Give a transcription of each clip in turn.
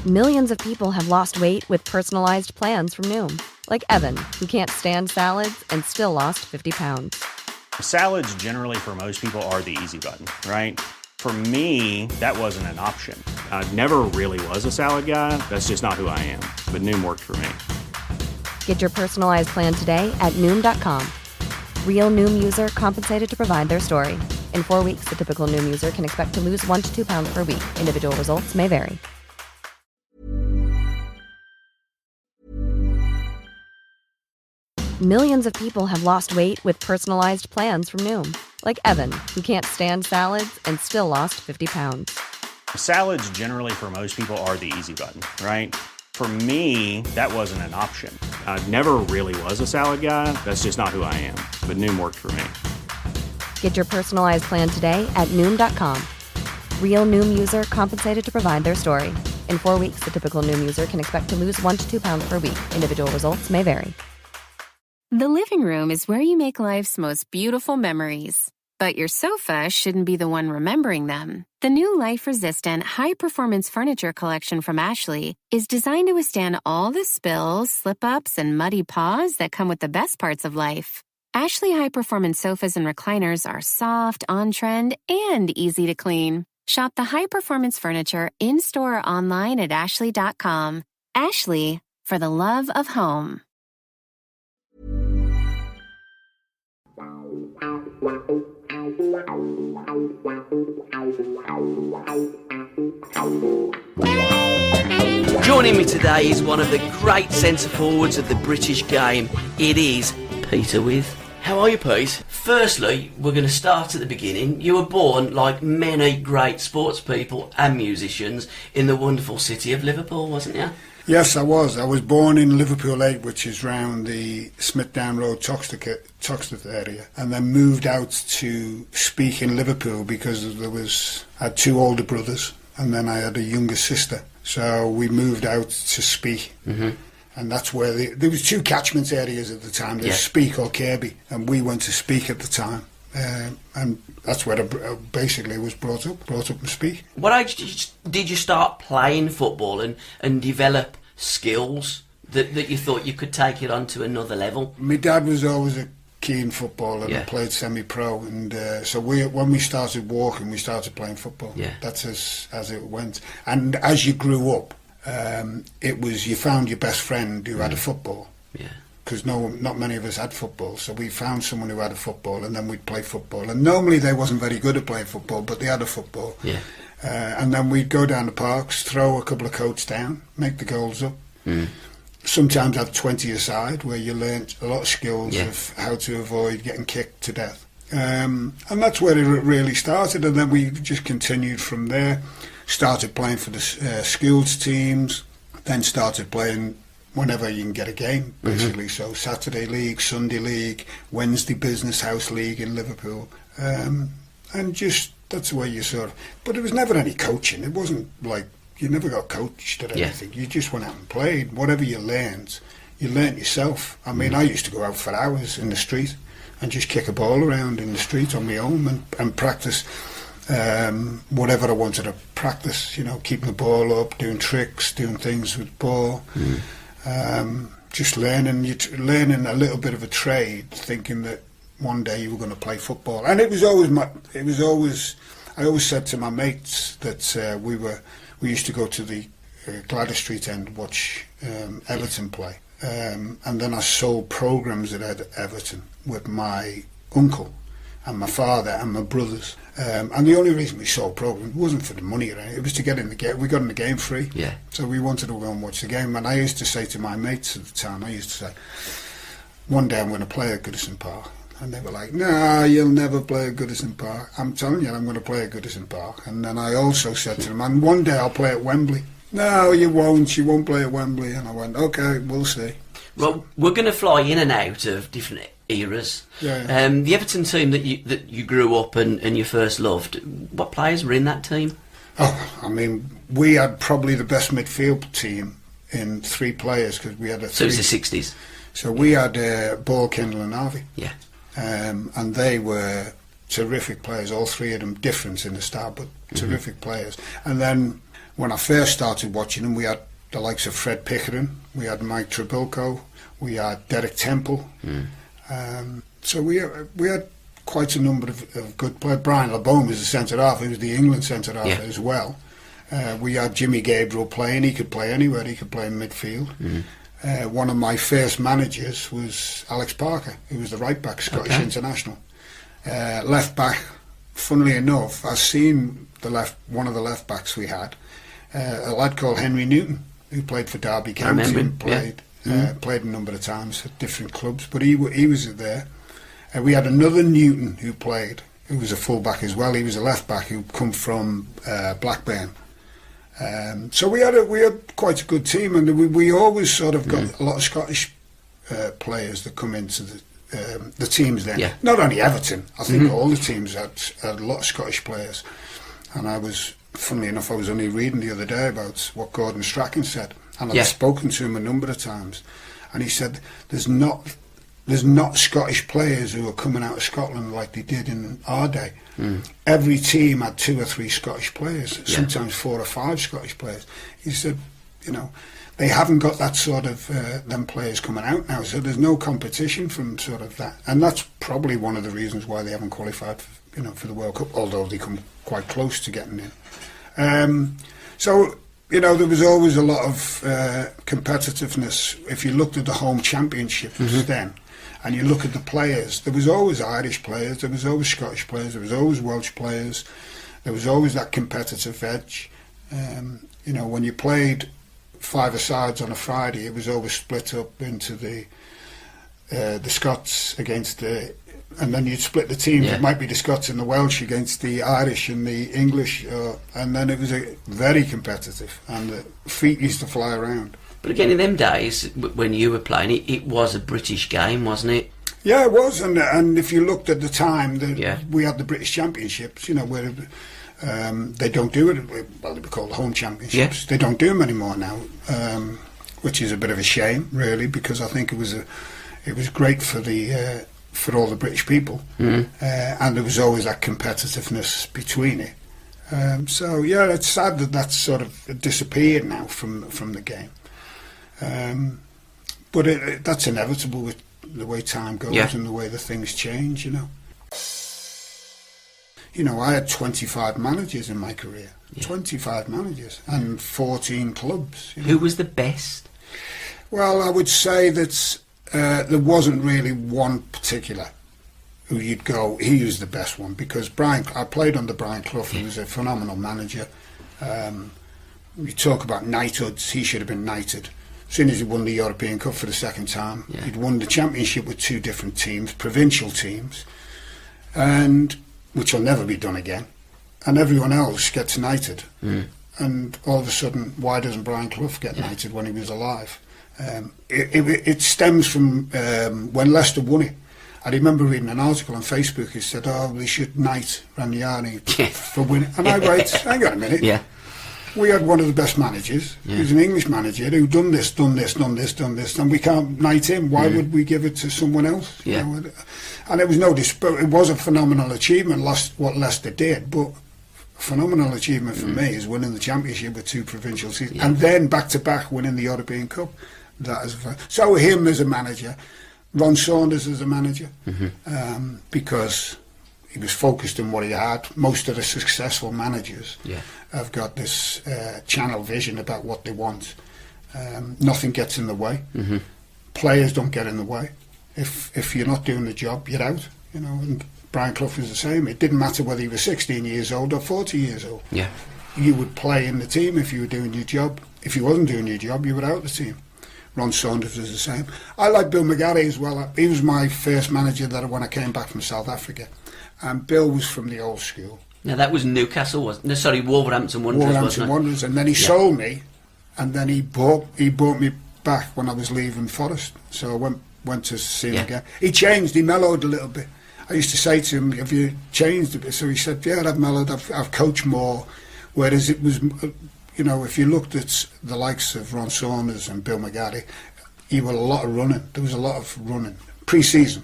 Millions of people have lost weight with personalized plans from Noom. Like Evan, who can't stand salads and still lost 50 pounds. Salads generally for most people are the easy button, right? For me, that wasn't an option. I never really was a salad guy. That's just not who I am. But Noom worked for me. Get your personalized plan today at Noom.com. Real Noom user compensated to provide their story. In 4 weeks, the typical Noom user can expect to lose 1 to 2 pounds per week. Individual results may vary. Millions of people have lost weight with personalized plans from Noom. Like Evan, who can't stand salads and still lost 50 pounds. Salads generally for most people are the easy button, right? For me, that wasn't an option. I never really was a salad guy. That's just not who I am. But Noom worked for me. Get your personalized plan today at Noom.com. Real Noom user compensated to provide their story. In 4 weeks, the typical Noom user can expect to lose 1 to 2 pounds per week. Individual results may vary. The living room is where you make life's most beautiful memories. But your sofa shouldn't be the one remembering them. The new life-resistant, high-performance furniture collection from Ashley is designed to withstand all the spills, slip-ups, and muddy paws that come with the best parts of life. Ashley high-performance sofas and recliners are soft, on-trend, and easy to clean. Shop the high-performance furniture in-store or online at ashley.com. Ashley, for the love of home. Joining me today is one of the great centre-forwards of the British game. It is Peter Withe. How are you, Pete? Firstly, we're going to start at the beginning. You were born, like many great sports people and musicians, in the wonderful city of Liverpool, wasn't you? Yes, I was. I was born in Liverpool 8, which is round the Smithdown Road, Toxteth area, and then moved out to Speke in Liverpool because I had 2 older brothers, and then I had a younger sister. So we moved out to Speke, and that's where there was 2 catchment areas at the time. There was Speke or Cabbie, and we went to Speke at the time. And that's where I basically was brought up in Speke. What age did you start playing football and develop skills that you thought you could take it on to another level? My dad was always a keen footballer and played semi-pro, and so when we started walking, we started playing football. That's as it went. And as you grew up, it was you found your best friend who had a football. Because not many of us had football, so we found someone who had a football, and then we'd play football. And normally they wasn't very good at playing football, but they had a football. And then we'd go down the parks, throw a couple of coats down, make the goals up. Sometimes have 20 aside, where you learnt a lot of skills of how to avoid getting kicked to death. And that's where it really started, and then we just continued from there. Started playing for the schools teams, then started playing whenever you can get a game, basically. So Saturday League, Sunday League, Wednesday Business House League in Liverpool. And just, that's the way you sort of... But it was never any coaching. It wasn't like, you never got coached or anything. You just went out and played. Whatever you learnt yourself. I mean, I used to go out for hours in the street and just kick a ball around in the street on my own and practice whatever I wanted to practice, keeping the ball up, doing tricks, doing things with the ball. Just learning a little bit of a trade, thinking that one day you were going to play football. And I always said to my mates that we used to go to the Gladys Street end, watch Everton play. And then I sold programmes at Everton with my uncle and my father and my brothers. And the only reason we sold programmes wasn't for the money or anything, it was to get in the game. We got in the game free. So we wanted to go and watch the game. And I used to say to my mates at the time, one day I'm going to play at Goodison Park. And they were like, "No, you'll never play at Goodison Park." I'm telling you, I'm going to play at Goodison Park. And then I also said to them, "And one day I'll play at Wembley." "No, you won't. You won't play at Wembley." And I went, "Okay, we'll see." Well, we're going to fly in and out of different eras. The Everton team that you grew up and you first loved, what players were in that team? Oh, I mean, we had probably the best midfield team in 3 players, because we had a... So it was the 60s? So we had Ball, Kendall and Harvey. And they were terrific players, all 3 of them, different in the style, but terrific players. And then when I first started watching them, we had the likes of Fred Pickering, we had Mike Trabilko, we had Derek Temple. So we had quite a number of good players. Brian LeBone was the centre half. He was the England centre half as well. We had Jimmy Gabriel playing. He could play anywhere. He could play in midfield. One of my first managers was Alex Parker, who was the right back, Scottish international. Left back, funnily enough, I've seen one of the left backs we had, a lad called Henry Newton, who played for Derby County and played a number of times at different clubs, but he was there. We had another Newton who played, who was a full-back as well. He was a left-back who'd come from Blackburn. So we had quite a good team, and we always sort of got a lot of Scottish players that come into the teams then. Yeah. Not only Everton, I think all the teams had a lot of Scottish players. And funnily enough, I was only reading the other day about what Gordon Strachan said, and I've spoken to him a number of times, and he said there's not Scottish players who are coming out of Scotland like they did in our day. Every team had 2 or 3 Scottish players, sometimes 4 or 5 Scottish players. He said, they haven't got that sort of them players coming out now, so there's no competition from sort of that, and that's probably one of the reasons why they haven't qualified for the World Cup, although they come quite close to getting in. So there was always a lot of competitiveness. If you looked at the home championships then, and you look at the players, there was always Irish players, there was always Scottish players, there was always Welsh players, there was always that competitive edge. When you played 5-a-sides on a Friday, it was always split up into the Scots against and then you'd split the teams. It might be the Scots and the Welsh against the Irish and the English, and then it was very competitive, and the feet used to fly around. But again, in them days, when you were playing, it was a British game, wasn't it? Yeah, it was, and if you looked at the time, we had the British Championships, where they don't do it, well, they were called the Home Championships. They don't do them anymore now, which is a bit of a shame, really, because I think it was great for all the British people, and there was always that competitiveness between it. So yeah, it's sad that that's sort of disappeared now from the game. But that's inevitable with the way time goes and the way the things change. I had 25 managers in my career, 25 managers, and 14 clubs. Who was the best? Well, I would say that there wasn't really one particular who you'd go, he was the best one, because I played under Brian Clough, who was a phenomenal manager. You talk about knighthoods, he should have been knighted. As soon as he won the European Cup for the second time, he'd won the championship with 2 different teams, provincial teams, and which will never be done again. And everyone else gets knighted. And all of a sudden, why doesn't Brian Clough get knighted when he was alive? It stems from when Leicester won it. I remember reading an article on Facebook. It said, they should knight Ranieri for winning. And I write, hang on a minute. We had one of the best managers. He was an English manager who done this, and we can't knight him. Why would we give it to someone else? And it was no dispute. It was a phenomenal achievement, what Leicester did, but phenomenal achievement for me is winning the championship with 2 provincial seasons, and then back-to-back winning the European Cup. So him as a manager, Ron Saunders as a manager, because he was focused on what he had. Most of the successful managers have got this channel vision about what they want. Nothing gets in the way. Players don't get in the way. If you're not doing the job, you're out. And Brian Clough was the same. It didn't matter whether he was 16 years old or 40 years old. You would play in the team if you were doing your job. If you wasn't doing your job, you were out of the team. Ron Saunders was the same. I like Bill McGarry as well. He was my first manager when I came back from South Africa. And Bill was from the old school. Now that was Newcastle, wasn't it? Sorry, Wolverhampton Wanderers. Wolverhampton Wanderers, and then he sold me, and then he bought me back when I was leaving Forest. So I went to see him again. He changed. He mellowed a little bit. I used to say to him, "Have you changed a bit?" So he said, "Yeah, I've mellowed. I've coached more." Whereas it was, if you looked at the likes of Ron Saunders and Bill McGarry, he was a lot of running. There was a lot of running pre-season.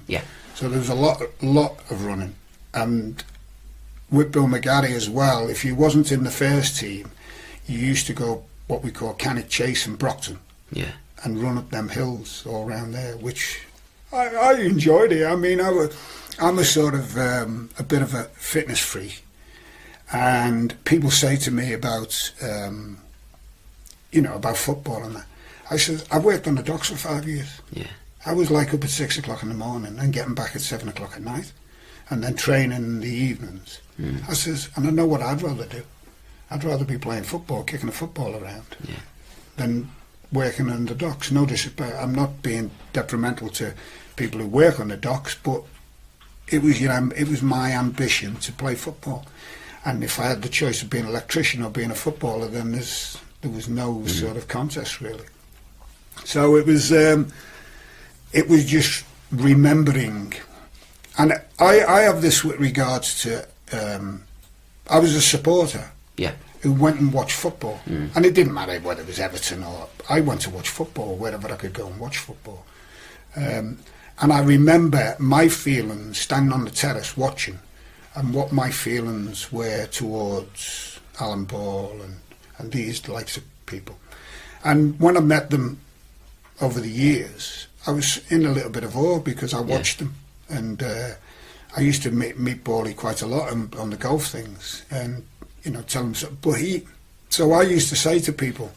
So there was a lot of running. And with Bill McGarry as well, if you wasn't in the first team, you used to go what we call Cannock Chase in Brockton. Yeah. And run up them hills all around there, which I enjoyed it. I mean, I'm a sort of a bit of a fitness freak, and people say to me about about football and that. I said, I've worked on the docks for 5 years. Yeah. I was like up at 6 o'clock in the morning and getting back at 7 o'clock at night, and then training in the evenings. I says, and I know what I'd rather do. I'd rather be playing football, kicking a football around, than working on the docks. No disrespect, I'm not being detrimental to people who work on the docks, but it was my ambition to play football. And if I had the choice of being an electrician or being a footballer, then there was no sort of contest really. So it was just remembering, and I have this with regards to. I was a supporter. Yeah. Who went and watched football, and it didn't matter whether it was Everton or I went to watch football wherever I could go and watch football. And I remember my feelings standing on the terrace watching, and what my feelings were towards Alan Ball and these types of people. And when I met them over the years, I was in a little bit of awe because I watched them, and I used to meet Bally quite a lot on the golf things, and tell him so. But so I used to say to people,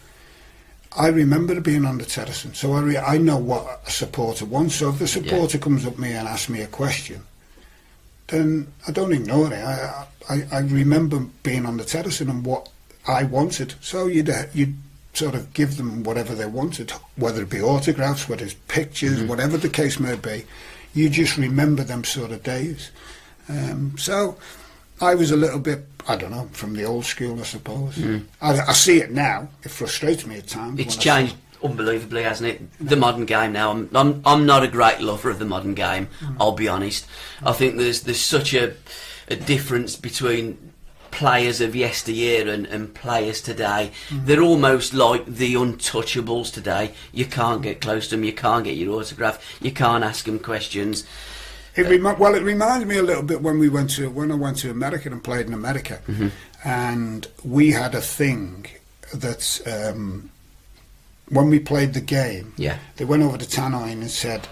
I remember being on the terrace, and so I know what a supporter wants. So if the supporter comes up to me and asks me a question, then I don't ignore it. I remember being on the terrace and what I wanted. So you'd sort of give them whatever they wanted, whether it be autographs, whether it's pictures, whatever the case may be. You just remember them sort of days. So I was a little bit, I don't know, from the old school, I suppose. I see it now. It frustrates me at times. It's changed unbelievably, hasn't it? The modern game now. I'm not a great lover of the modern game. I'll be honest. I think there's such a difference between players of yesteryear and players today. They're almost like the untouchables today. You can't get close to them. You can't get your autograph. You can't ask them questions. It reminds me a little bit when I went to America and played in America, and we had a thing that when we played the game, they went over to Tannoy and said,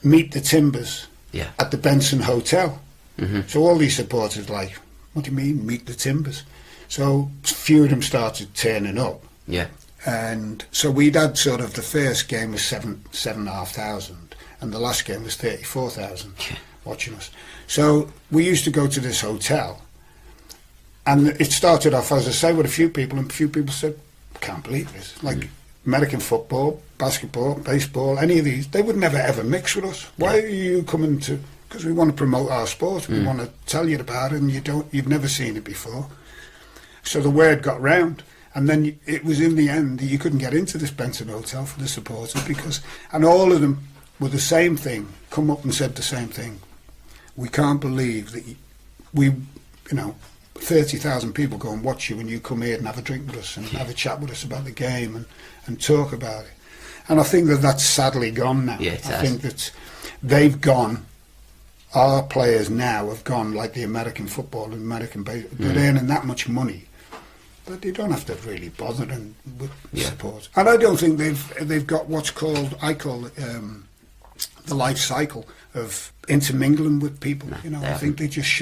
meet the Timbers at the Benson Hotel. So all these supporters like, what do you mean, meet the Timbers? So a few of them started turning up. Yeah. And so we'd had sort of, the first game was 7,500. And the last game was 34,000 watching us. So we used to go to this hotel, and it started off, as I say, with a few people, and a few people said, I can't believe this. Like American football, basketball, baseball, any of these, they would never ever mix with us. Why are you coming to... Because we want to promote our sport, we want to tell you about it, and you've never seen it before. So the word got round. And then it was in the end, you couldn't get into this Benson Hotel for the supporters because... And all of them... were the same thing, come up and said the same thing. We can't believe that we 30,000 people go and watch you and you come here and have a drink with us and have a chat with us about the game and talk about it. And I think that's sadly gone now. I think that they've gone, our players now have gone like the American football and American baseball. They're earning that much money, but they don't have to really bother with support. And I don't think they've got what's called, I call it, the life cycle of intermingling with people. I think they just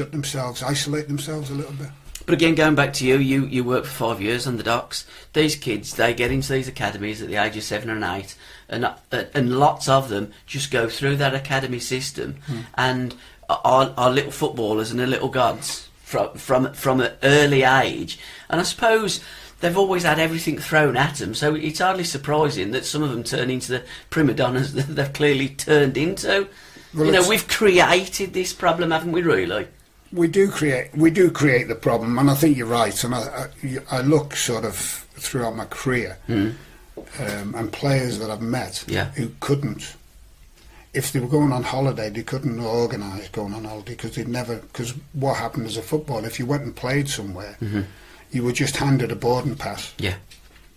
isolate themselves a little bit. But again, going back to you worked for 5 years on the docks. These kids, they get into these academies at the age of 7 and 8, and lots of them just go through that academy system and are little footballers and are little gods from an early age. And I suppose they've always had everything thrown at them, so it's hardly surprising that some of them turn into the prima donnas that they've clearly turned into. Well, we've created this problem, haven't we, really? We do create the problem, and I think you're right. And I look sort of throughout my career, and players that I've met who couldn't, if they were going on holiday, they couldn't organise going on holiday because what happened as a footballer, if you went and played somewhere, you were just handed a boarding pass. Yeah.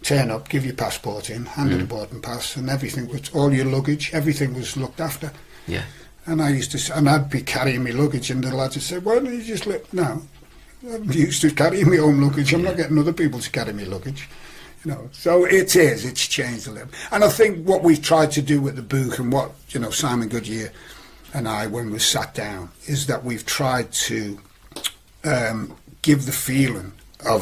Turn up, give your passport in, handed a boarding pass, and everything was, all your luggage, everything was looked after. Yeah. And I'd be carrying my luggage, and the lads would say, "Why don't you just no? I'm used to carrying my own luggage. I'm not getting other people to carry my luggage. So it's changed a little. And I think what we've tried to do with the book and what, Simon Goodyear and I, when we sat down, is that we've tried to give the feeling of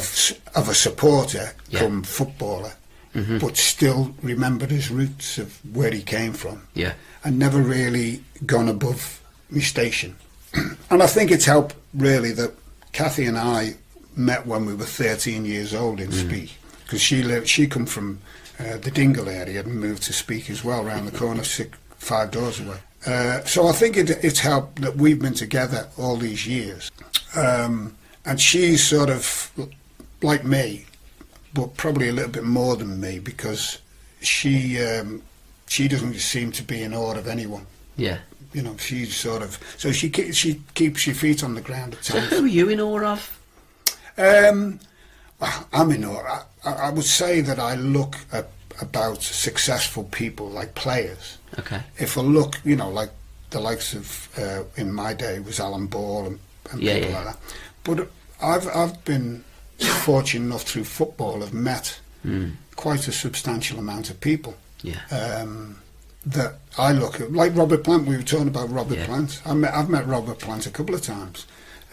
a supporter come footballer, but still remembered his roots of where he came from, and never really gone above my station. And I think it's helped really that Kathy and I met when we were 13 years old in Speke, because she come from the Dingle area and moved to Speke as well, around the corner, 5 doors away. So I think it's helped that we've been together all these years. And she's sort of like me, but probably a little bit more than me, because she doesn't seem to be in awe of anyone. Yeah. She's sort of... So she keeps your feet on the ground at times. So who are you in awe of? Well, I'm in awe. I would say that I look about successful people, like players. Okay. If I look, like the likes of, in my day, was Alan Ball and people like that. But I've been fortunate enough through football, have met quite a substantial amount of people. Yeah. That I look at, like Robert Plant. We were talking about Robert Plant. I've met Robert Plant a couple of times,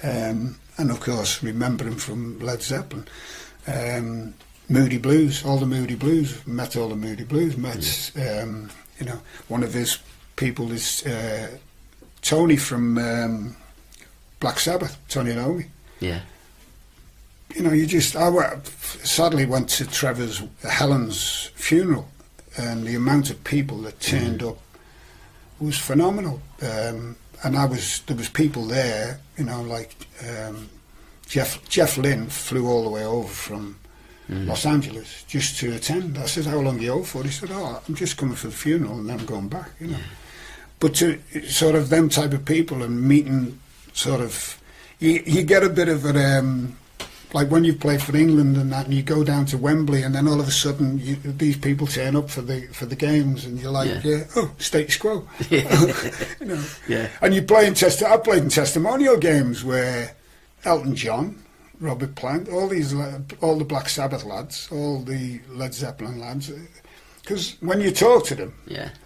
and of course remember him from Led Zeppelin, Moody Blues, all the Moody Blues. Met all the Moody Blues. Met one of his people is Tony from Black Sabbath, Tony Iommi. Yeah. I sadly went to Helen's funeral, and the amount of people that turned up was phenomenal. And there was people there, like Jeff Lynne flew all the way over from Los Angeles just to attend. I said, "How long are you over for?" He said, "Oh, I'm just coming for the funeral and then I'm going back." Yeah. But to sort of them type of people and meeting, sort of, you get a bit of a. Like when you play for England and that, and you go down to Wembley, and then all of a sudden these people turn up for the games, and you're like, status quo, Yeah. And you play I played in testimonial games where Elton John, Robert Plant, all the Black Sabbath lads, all the Led Zeppelin lads, because when you talk to them,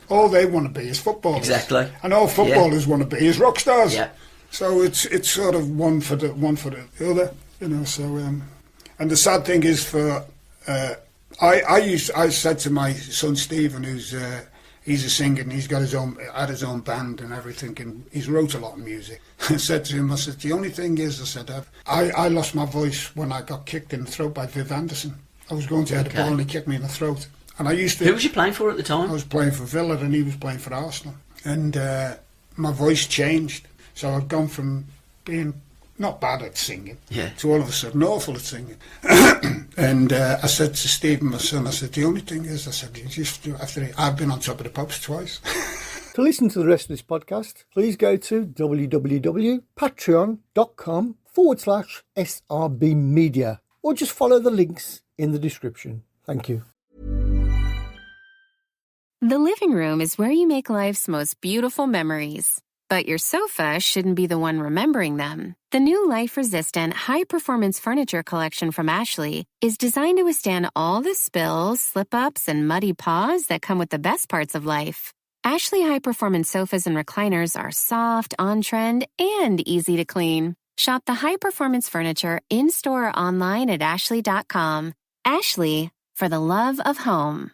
all they want to be is footballers, exactly, and all footballers want to be is rock stars. Yeah. So it's sort of one for the other. So and the sad thing is I said to my son Stephen, who's he's a singer and he's got his own band and everything, and he's wrote a lot of music. I said to him, I said, the only thing is, I said, I lost my voice when I got kicked in the throat by Viv Anderson. I was going to head the ball and he kicked me in the throat. And I used to... Who was you playing for at the time? I was playing for Villa and he was playing for Arsenal. And my voice changed. So I'd gone from being not bad at singing to all of a sudden awful at singing. And I said to Stephen, my son, I said, the only thing is, I said, I've been on Top of the Pops twice. To listen to the rest of this podcast, please go to www.patreon.com/SRBMedia or just follow the links in the description. Thank you. The living room is where you make life's most beautiful memories. But your sofa shouldn't be the one remembering them. The new life-resistant, high-performance furniture collection from Ashley is designed to withstand all the spills, slip-ups, and muddy paws that come with the best parts of life. Ashley high-performance sofas and recliners are soft, on-trend, and easy to clean. Shop the high-performance furniture in-store or online at ashley.com. Ashley, for the love of home.